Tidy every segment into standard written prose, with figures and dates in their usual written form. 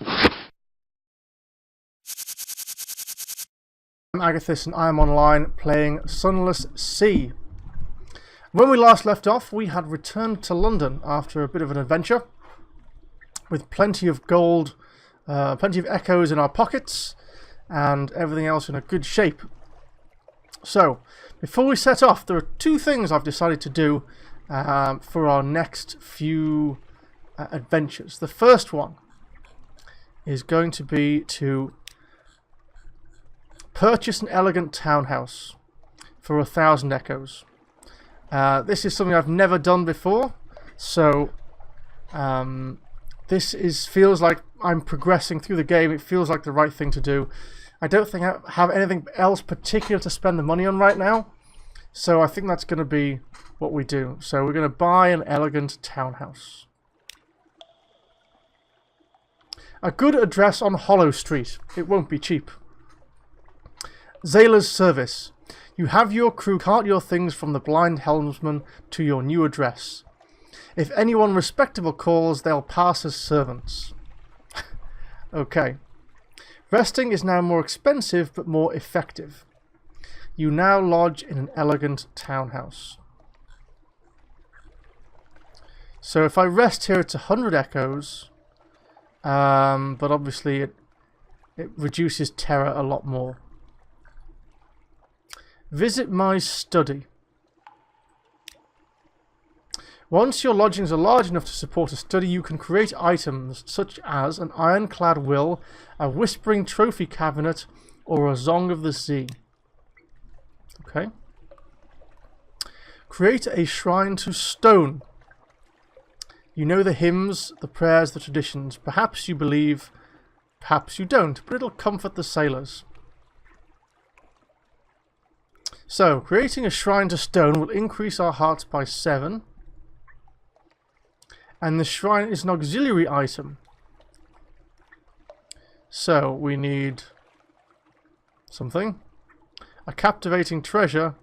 I'm Agathis and I am online playing Sunless Sea. When we last left off, we had returned to London after a bit of an adventure with plenty of gold, plenty of echoes in our pockets and everything else in a good shape. So, before we set off, there are two things I've decided to do for our next few adventures. The first one is going to be to purchase an elegant townhouse for 1,000 echoes. This is something I've never done before, so this feels like I'm progressing through the game. It feels like the right thing to do. I don't think I have anything else particular to spend the money on right now, so I think that's going to be what we do. So we're going to buy an elegant townhouse. A good address on Hollow Street. It won't be cheap. Zayla's service. You have your crew cart your things from the blind helmsman to your new address. If anyone respectable calls, they'll pass as servants. Okay. Resting is now more expensive but more effective. You now lodge in an elegant townhouse. So if I rest here, it's 100 echoes, but obviously it reduces terror a lot more. Visit my study. Once your lodgings are large enough to support a study, you can create items such as an ironclad will, a whispering trophy cabinet, or a song of the sea. Okay. Create a shrine to stone. You know the hymns, the prayers, the traditions. Perhaps you believe, perhaps you don't, but it'll comfort the sailors. So, creating a shrine to stone will increase our hearts by 7. And the shrine is an auxiliary item. So, we need something. A captivating treasure.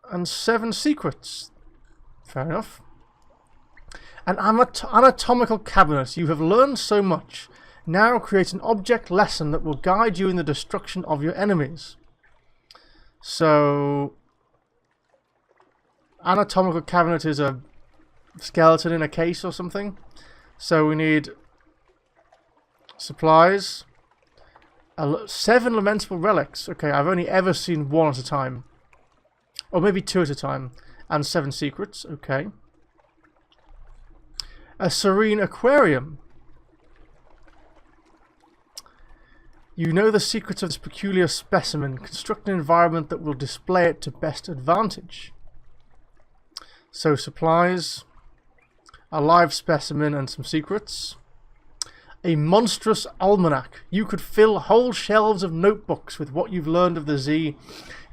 And 7 secrets. Fair enough. An anatomical cabinet. You have learned so much. Now create an object lesson that will guide you in the destruction of your enemies. So, anatomical cabinet is a skeleton in a case or something. So we need supplies. 7 lamentable relics. Okay, I've only ever seen 1 at a time. Or maybe 2 at a time. And 7 secrets. Okay. A serene aquarium. You know the secrets of this peculiar specimen. Construct an environment that will display it to best advantage. So supplies, a live specimen and some secrets. A monstrous almanac. You could fill whole shelves of notebooks with what you've learned of the Zee,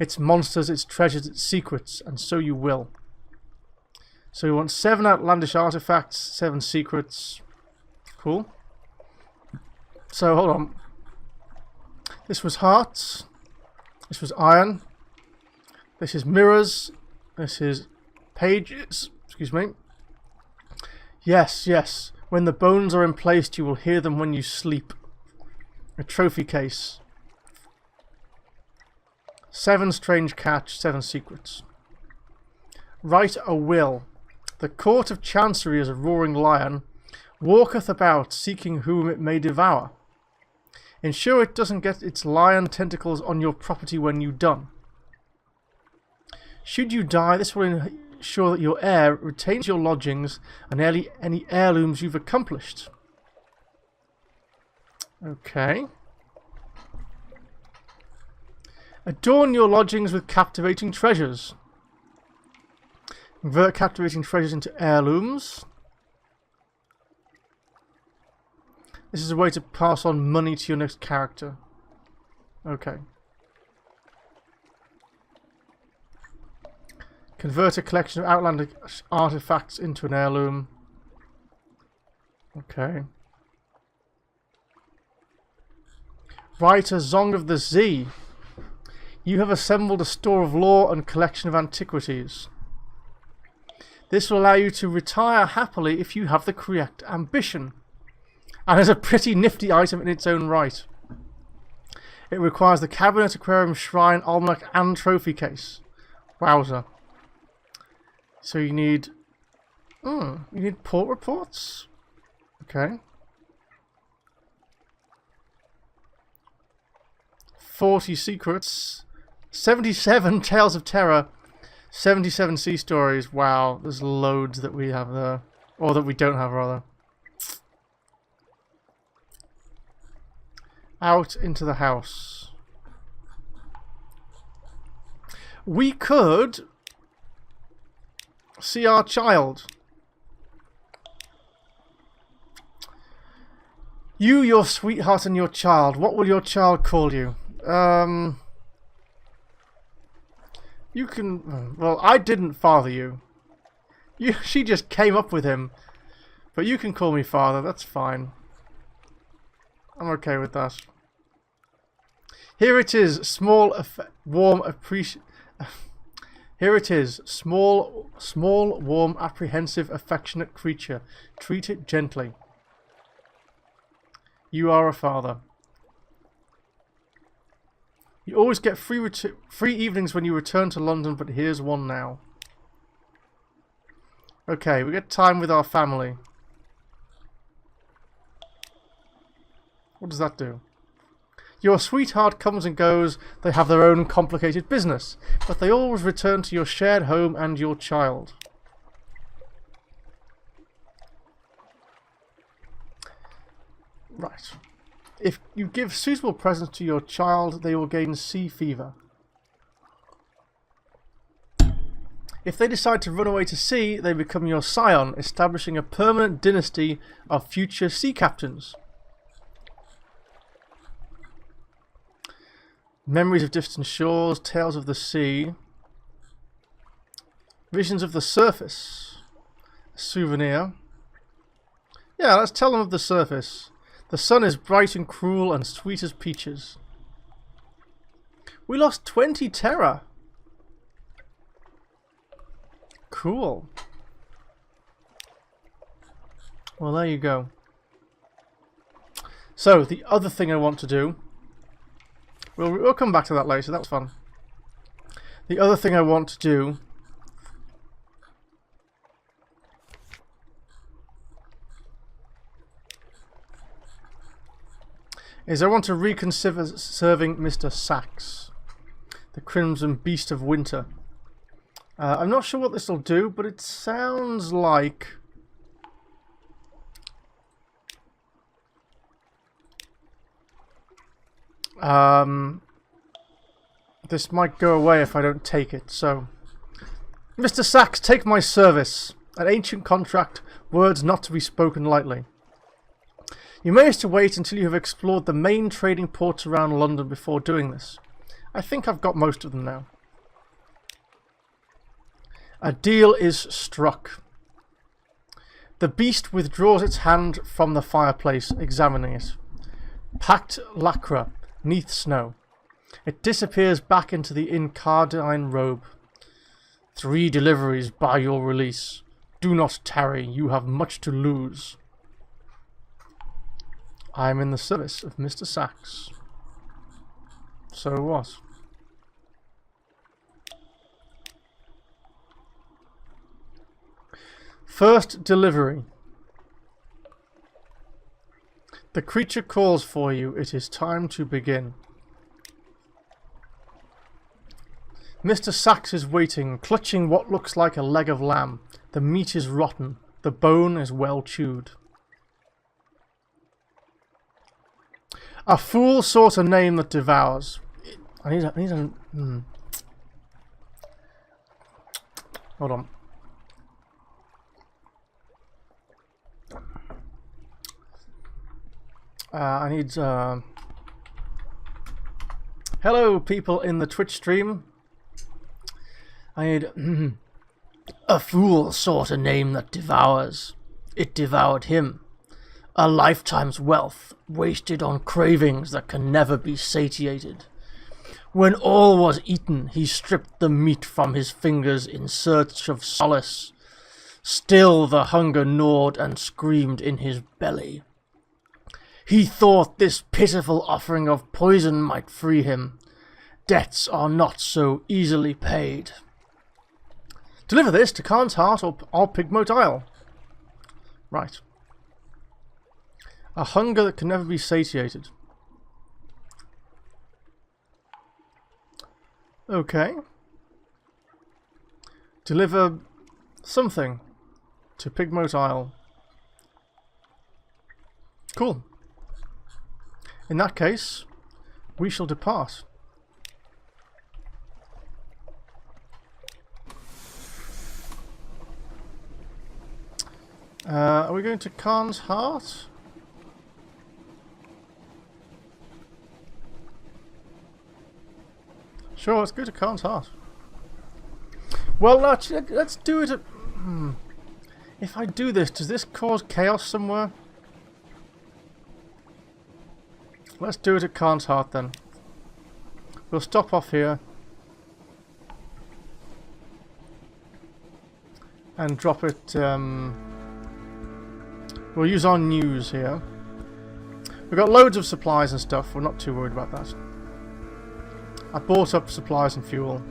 its monsters, its treasures, its secrets, and so you will. So you want 7 outlandish artifacts, 7 secrets. Cool. So hold on. This was hearts. This was iron. This is mirrors. This is pages. Excuse me. Yes, yes. When the bones are emplaced, you will hear them when you sleep. A trophy case. 7 strange catch, 7 secrets. Write a will. The court of chancery is a roaring lion, walketh about, seeking whom it may devour. Ensure it doesn't get its lion tentacles on your property when you're done. Should you die, this will ensure that your heir retains your lodgings and any heirlooms you've accomplished. Okay. Adorn your lodgings with captivating treasures. Convert captivating treasures into heirlooms. This is a way to pass on money to your next character. Okay. Convert a collection of outlandish artifacts into an heirloom. Okay. Write a Song of the Zee. You have assembled a store of lore and collection of antiquities. This will allow you to retire happily if you have the correct ambition. And is a pretty nifty item in its own right. It requires the cabinet, aquarium, shrine, almanac, and trophy case. Wowzer. So you need... you need port reports? Okay. 40 secrets. 77 tales of terror. 77 sea stories. Wow, there's loads that we have there. Or that we don't have, rather. Out into the house. We could see our child. You, your sweetheart, and your child. What will your child call you? You can... Well, I didn't father you. She just came up with him. But you can call me father. That's fine. I'm okay with that. Here it is. Small, warm, Here it is. Small, warm, apprehensive, affectionate creature. Treat it gently. You are a father. You always get free evenings when you return to London, but here's one now. Okay, we get time with our family. What does that do? Your sweetheart comes and goes. They have their own complicated business, but they always return to your shared home and your child. Right. If you give suitable presents to your child, they will gain sea fever. If they decide to run away to sea, they become your scion, establishing a permanent dynasty of future sea captains. Memories of distant shores, tales of the sea, visions of the surface, a souvenir. Yeah, let's tell them of the surface. The sun is bright and cruel and sweet as peaches. We lost 20 terror. Cool. Well, there you go. So, the other thing I want to do... We'll come back to that later. That was fun. The other thing I want to do... is I want to reconsider serving Mr. Sachs, the Crimson Beast of Winter. I'm not sure what this will do, but it sounds like... this might go away if I don't take it, so... Mr. Sachs, take my service. An ancient contract, words not to be spoken lightly. You may have to wait until you have explored the main trading ports around London before doing this. I think I've got most of them now. A deal is struck. The beast withdraws its hand from the fireplace, examining it. Packed lacquer, 'neath snow. It disappears back into the incarnadine robe. 3 deliveries by your release. Do not tarry, you have much to lose. I am in the service of Mr. Sachs. So what? First delivery. The creature calls for you. It is time to begin. Mr. Sachs is waiting, clutching what looks like a leg of lamb. The meat is rotten. The bone is well chewed. A fool sought a name that devours. I need a Hold on. I need hello people in the Twitch stream. I need a fool sought a name that devours. It devoured him. A lifetime's wealth wasted on cravings that can never be satiated. When all was eaten, he stripped the meat from his fingers in search of solace. Still the hunger gnawed and screamed in his belly. He thought this pitiful offering of poison might free him. Debts are not so easily paid. Deliver this to Khan's Heart or Pigmote Isle. Right. A hunger that can never be satiated. Okay. Deliver something to Pigmote Isle. Cool. In that case, we shall depart. Are we going to Khan's Heart? Sure, let's go to Khan's Heart. Well, let's do it at... If I do this, does this cause chaos somewhere? Let's do it at Khan's Heart then. We'll stop off here. And drop it... We'll use our news here. We've got loads of supplies and stuff. We're not too worried about that. I bought up supplies and fuel.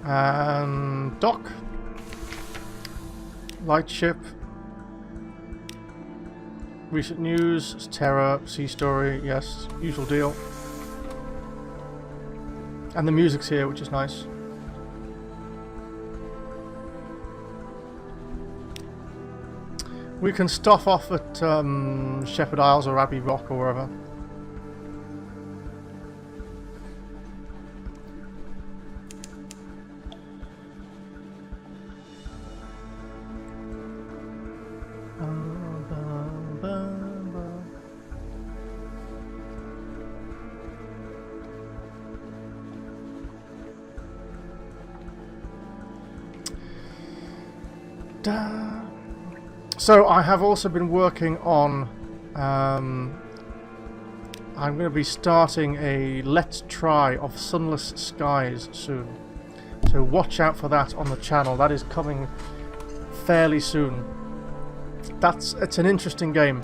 And dock. Lightship. Recent news. Terror. Sea story. Yes. Usual deal. And the music's here, which is nice. We can stop off at Shepherd Isles or Abbey Rock or wherever. So I have also been working on I'm going to be starting a Let's Try of Sunless Skies soon, so watch out for that on the channel. That is coming fairly soon. It's an interesting game.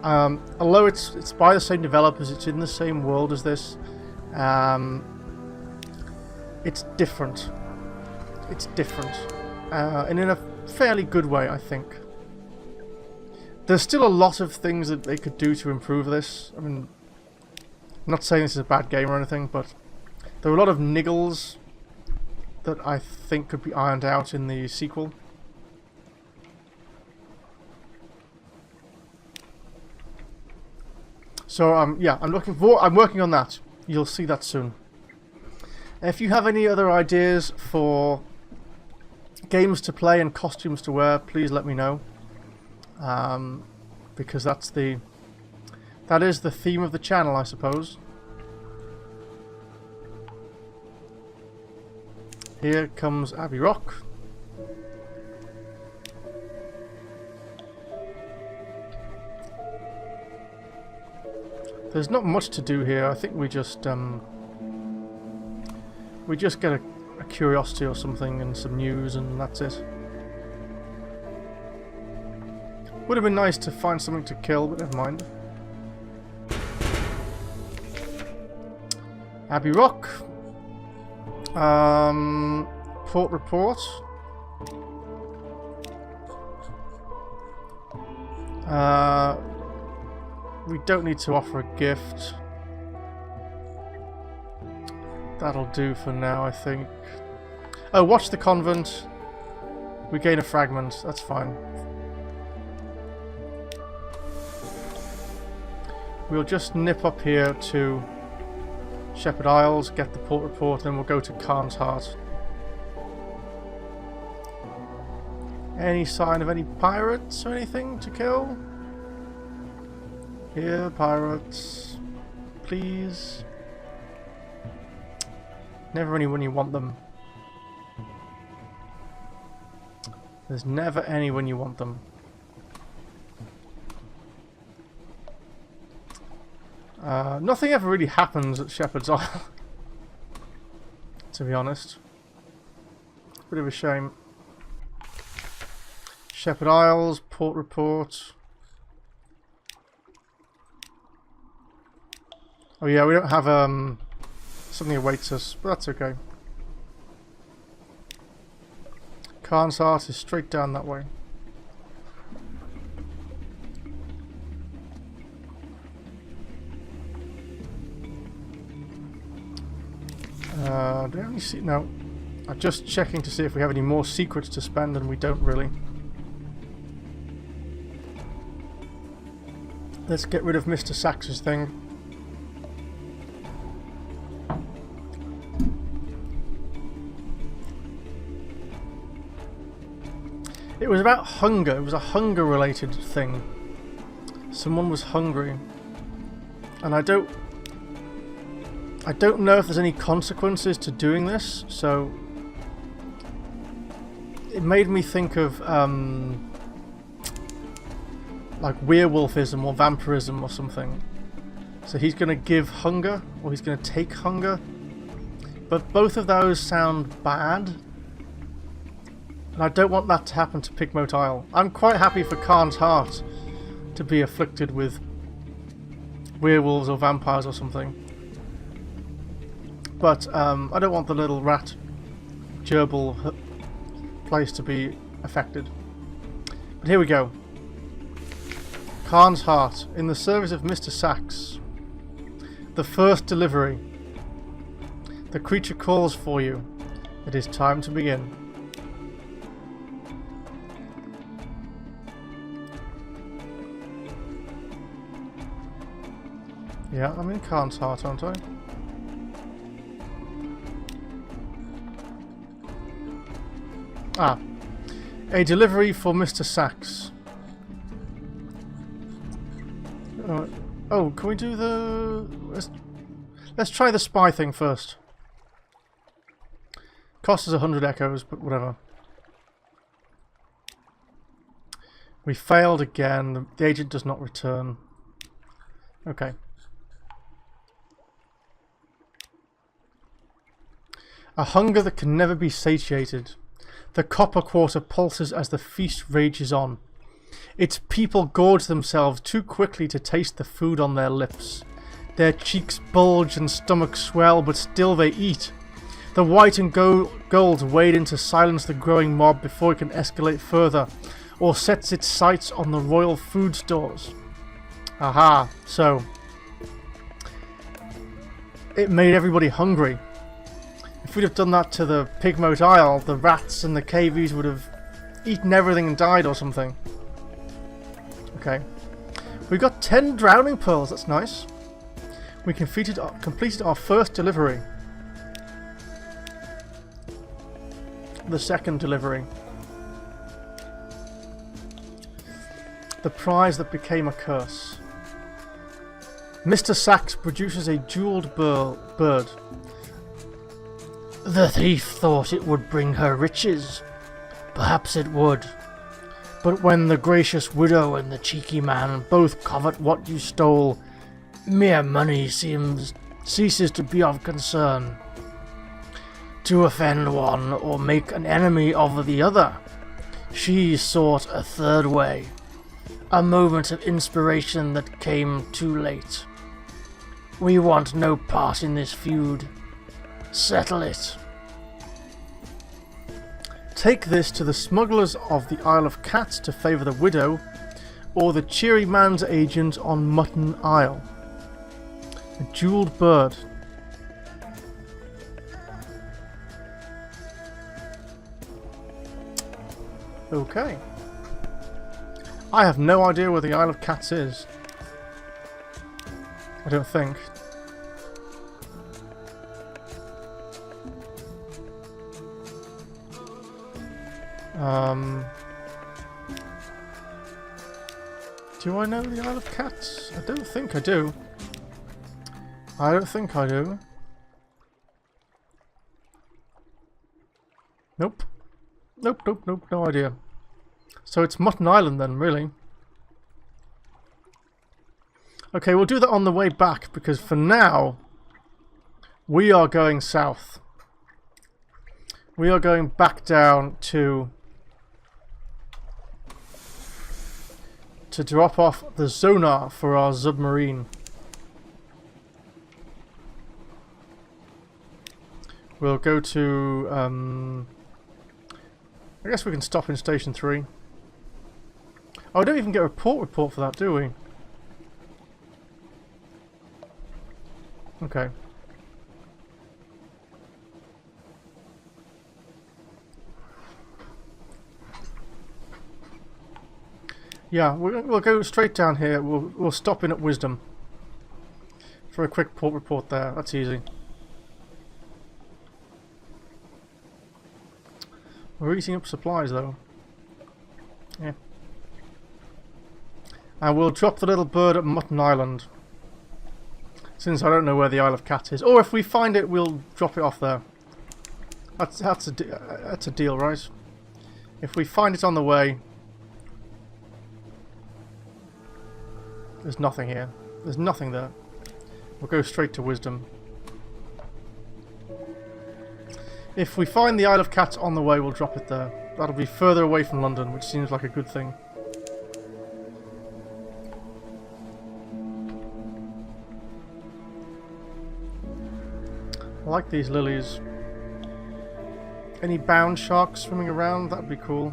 Although it's by the same developers, it's in the same world as this. It's different. It's different, and in a fairly good way, I think. There's still a lot of things that they could do to improve this. I mean, I'm not saying this is a bad game or anything, but there are a lot of niggles that I think could be ironed out in the sequel. So yeah, I'm working on that. You'll see that soon. If you have any other ideas for games to play and costumes to wear, please let me know. Because that is the theme of the channel, I suppose. Here comes Abbey Rock. There's not much to do here. I think we just get a curiosity or something and some news, and that's it. Would have been nice to find something to kill, but never mind. Abbey Rock. Port report. We don't need to offer a gift. That'll do for now, I think. Oh, watch the convent. We gain a fragment. That's fine. We'll just nip up here to Shepherd Isles, get the port report, and then we'll go to Khan's Heart. Any sign of any pirates or anything to kill? Here, pirates. Please. Never any when you want them. There's never any when you want them. Nothing ever really happens at Shepherd's Isle. to be honest. Bit of a shame. Shepherd Isles, port report. Oh yeah, we don't have something awaits us, but that's okay. Khan's Heart is straight down that way. Do we only see? No. I'm just checking to see if we have any more secrets to spend, and we don't really. Let's get rid of Mr. Sax's thing. It was about hunger. It was a hunger-related thing. Someone was hungry, and I don't know if there's any consequences to doing this. So it made me think of like werewolfism or vampirism or something. So he's going to give hunger, or he's going to take hunger. But both of those sound bad. And I don't want that to happen to Pigmote Isle. I'm quite happy for Khan's Heart to be afflicted with werewolves or vampires or something. But I don't want the little rat gerbil place to be affected. But here we go. Khan's Heart, in the service of Mr. Sax. The first delivery. The creature calls for you. It is time to begin. Yeah, I'm in Khan's Heart, aren't I? Ah. A delivery for Mr. Sax. Oh, can we do the... Let's try the spy thing first. Cost us 100 echoes, but whatever. We failed again. The agent does not return. Okay. A hunger that can never be satiated. The copper quarter pulses as the feast rages on. Its people gorge themselves too quickly to taste the food on their lips. Their cheeks bulge and stomachs swell, but still they eat. The white and gold wade in to silence the growing mob before it can escalate further, or sets its sights on the royal food stores. Aha, so it made everybody hungry. If we'd have done that to the Pigmote Isle, the rats and the cavies would have eaten everything and died or something. Okay. We got 10 drowning pearls, that's nice. We completed our first delivery. The second delivery. The prize that became a curse. Mr. Sax produces a jeweled bird. The thief thought it would bring her riches. Perhaps it would. But when the gracious widow and the cheeky man both covet what you stole, mere money ceases to be of concern. To offend one or make an enemy of the other, she sought a third way. A moment of inspiration that came too late. We want no part in this feud. Settle it. Take this to the smugglers of the Isle of Cats to favour the widow, or the cheery man's agent on Mutton Isle. A jewelled bird. Okay. I have no idea where the Isle of Cats is. I don't think. Do I know the Isle of Cats? I don't think I do. I don't think I do. Nope. Nope, no idea. So it's Mutton Island then, really. Okay, we'll do that on the way back, because for now, we are going south. We are going back down to drop off the sonar for our submarine. We'll go to I guess we can stop in Station 3. Oh, we don't even get a report for that, do we? Okay. Yeah, we'll go straight down here. We'll stop in at Wisdom for a quick port report there. That's easy. We're eating up supplies though. Yeah. And we'll drop the little bird at Mutton Island, since I don't know where the Isle of Cats is. Or if we find it, we'll drop it off there. That's a deal, right? If we find it on the way. There's nothing here. There's nothing there. We'll go straight to Wisdom. If we find the Isle of Cats on the way, we'll drop it there. That'll be further away from London, which seems like a good thing. I like these lilies. Any bound sharks swimming around? That'd be cool.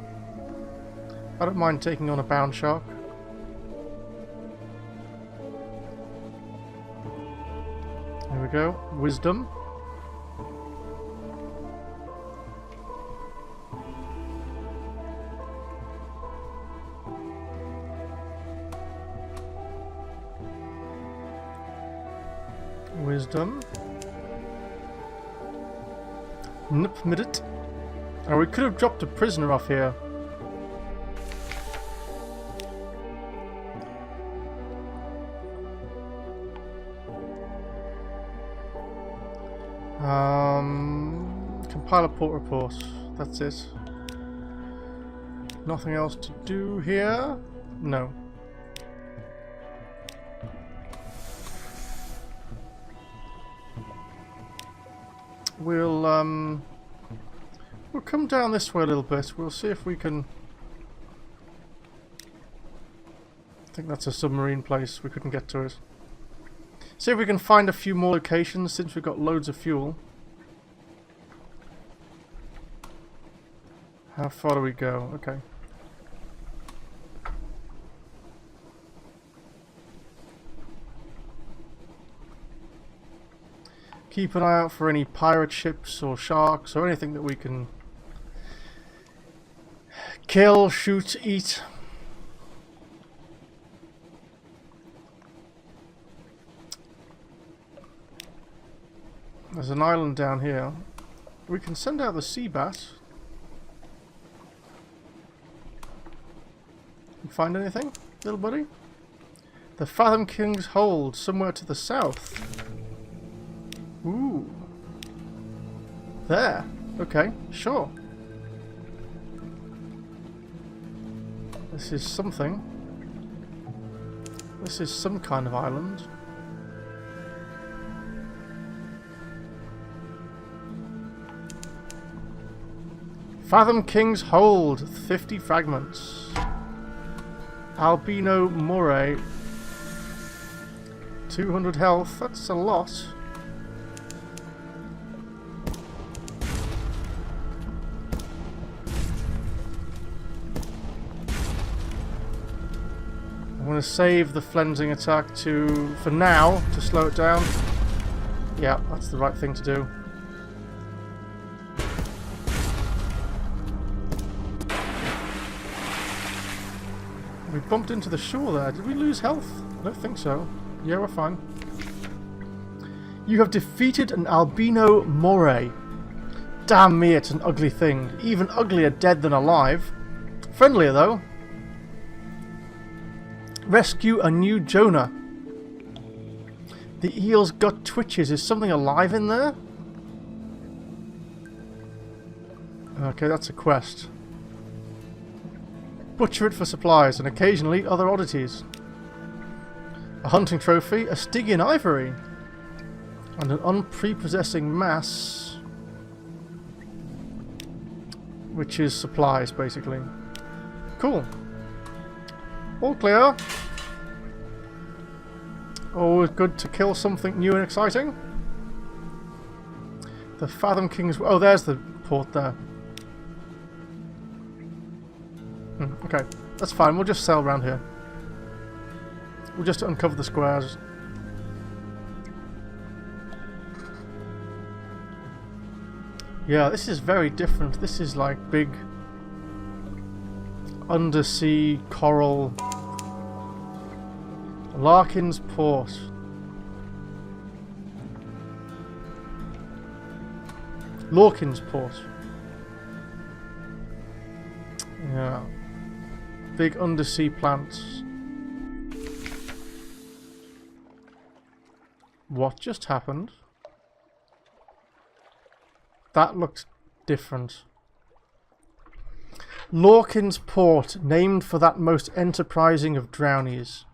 I don't mind taking on a bound shark. There we go. Wisdom. Wisdom. Nope, minute. Oh, we could have dropped a prisoner off here. Compile a port report. That's it. Nothing else to do here? No. We'll come down this way a little bit. We'll see if we can. I think that's a submarine place. We couldn't get to it. See if we can find a few more locations since we've got loads of fuel. How far do we go? Okay. Keep an eye out for any pirate ships or sharks or anything that we can kill, shoot, eat. There's an island down here. We can send out the sea bat. You find anything, little buddy? The Fathom King's hold, somewhere to the south. Ooh. There. Okay, sure. This is something. This is some kind of island. Fathom King's hold, 50 fragments. Albino moray, 200 health, that's a lot. I'm going to save the flensing attack for now, to slow it down. Yeah, that's the right thing to do. We bumped into the shore there. Did we lose health? I don't think so. Yeah, we're fine. You have defeated an albino moray. Damn me, it's an ugly thing. Even uglier dead than alive. Friendlier, though. Rescue a new Jonah. The eel's gut twitches. Is something alive in there? Okay, that's a quest. Butcher it for supplies and occasionally other oddities. A hunting trophy, a Stygian ivory, and an unprepossessing mass. which is supplies, basically. Cool. All clear. Always good to kill something new and exciting. The Fathom King's... Oh, there's the port there. Okay, that's fine. We'll just sail around here. We'll just uncover the squares. Yeah, this is very different. This is like big undersea coral. Larkins Port. Larkins Port. Yeah. Big undersea plants. What just happened? That looks different. Larkins Port, named for that most enterprising of drownies.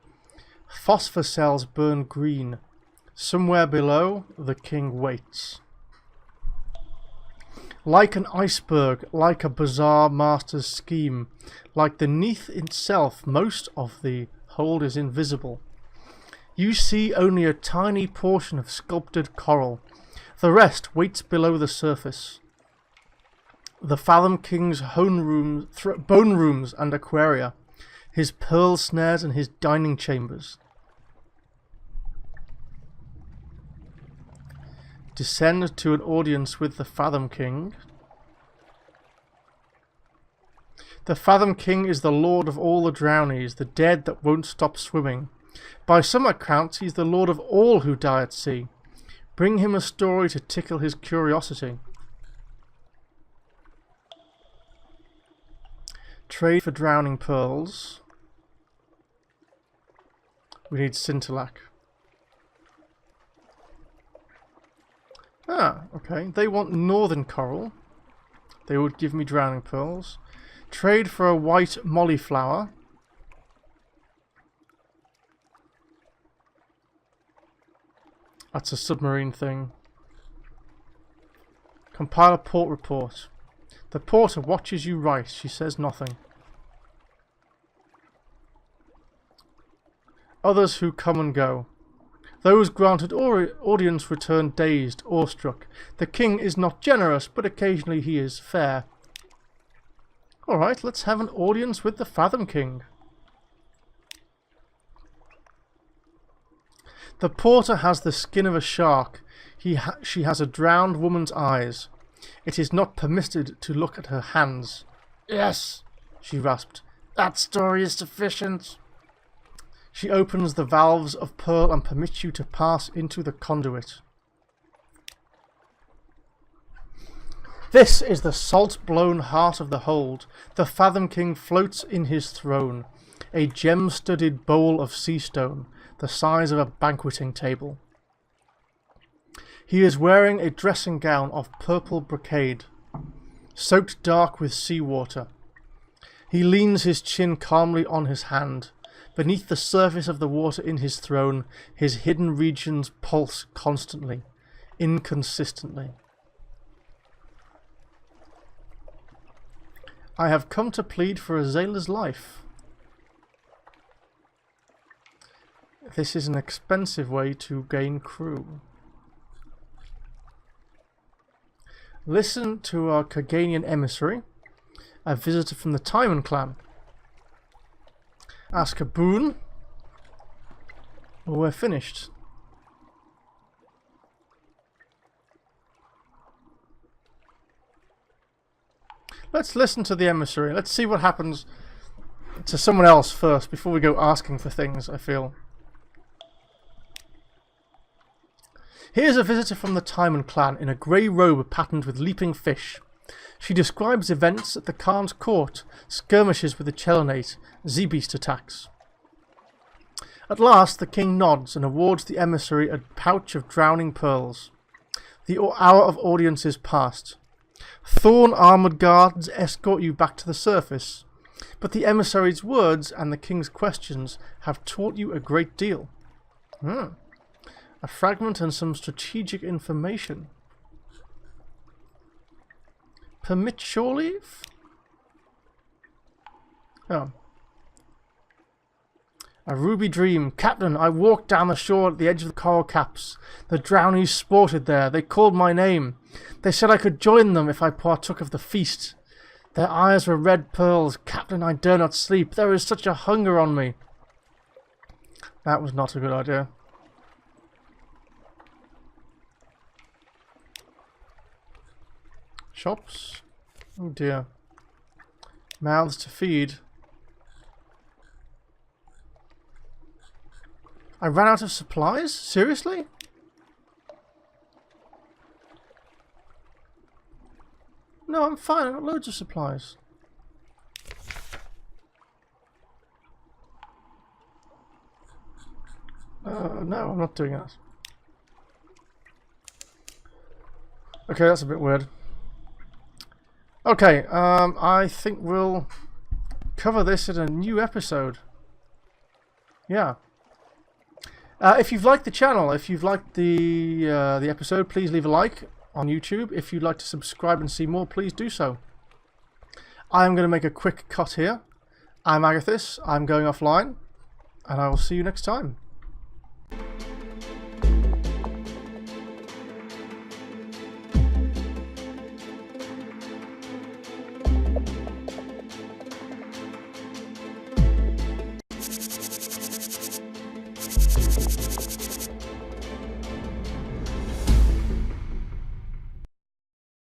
Phosphor cells burn green. Somewhere below, the king waits. Like an iceberg, like a bizarre master's scheme, like the Neath itself, most of the hold is invisible. You see only a tiny portion of sculpted coral. The rest waits below the surface. The Fathom King's bone rooms and aquaria, his pearl snares and his dining chambers. Descend to an audience with the Fathom King. The Fathom King is the lord of all the drownies, the dead that won't stop swimming. By some accounts, he's the lord of all who die at sea. Bring him a story to tickle his curiosity. Trade for drowning pearls. We need Scintillac. Ah, okay. They want northern coral. They would give me drowning pearls. Trade for a white molly flower. That's a submarine thing. Compile a port report. The porter watches you write. She says nothing. Others who come and go. Those granted audience return dazed, awestruck. The king is not generous, but occasionally he is fair. Alright, let's have an audience with the Fathom King. The porter has the skin of a shark. She has a drowned woman's eyes. It is not permitted to look at her hands. Yes, she rasped. That story is sufficient. She opens the valves of pearl and permits you to pass into the conduit. This is the salt-blown heart of the hold. The Fathom King floats in his throne, a gem-studded bowl of sea stone, the size of a banqueting table. He is wearing a dressing gown of purple brocade, soaked dark with seawater. He leans his chin calmly on his hand. Beneath the surface of the water in his throne, his hidden regions pulse constantly, inconsistently. I have come to plead for Azala's life. This is an expensive way to gain crew. Listen to our Kaganian emissary, a visitor from the Timon clan. Ask a boon, or we're finished. Let's listen to the emissary. Let's see what happens to someone else first before we go asking for things, I feel. Here's a visitor from the Timon clan in a grey robe patterned with leaping fish. She describes events at the Khan's court, skirmishes with the Chelonate, Z-Beast attacks. At last the king nods and awards the emissary a pouch of drowning pearls. The hour of audience is past. Thorn-armoured guards escort you back to the surface, but the emissary's words and the king's questions have taught you a great deal. A fragment and some strategic information. Permit shore leave? Oh. A ruby dream. Captain, I walked down the shore at the edge of the coral caps. The drownies sported there. They called my name. They said I could join them if I partook of the feast. Their eyes were red pearls. Captain, I dare not sleep. There is such a hunger on me. That was not a good idea. Shops? Oh dear. Mouths to feed. I ran out of supplies? Seriously? No, I'm fine. I've got loads of supplies. No, I'm not doing that. Okay, that's a bit weird. Okay, I think we'll cover this in a new episode. Yeah. If you've liked the channel, if you've liked the episode, please leave a like on YouTube. If you'd like to subscribe and see more, please do so. I'm going to make a quick cut here. I'm Agathis. I'm going offline, and I will see you next time.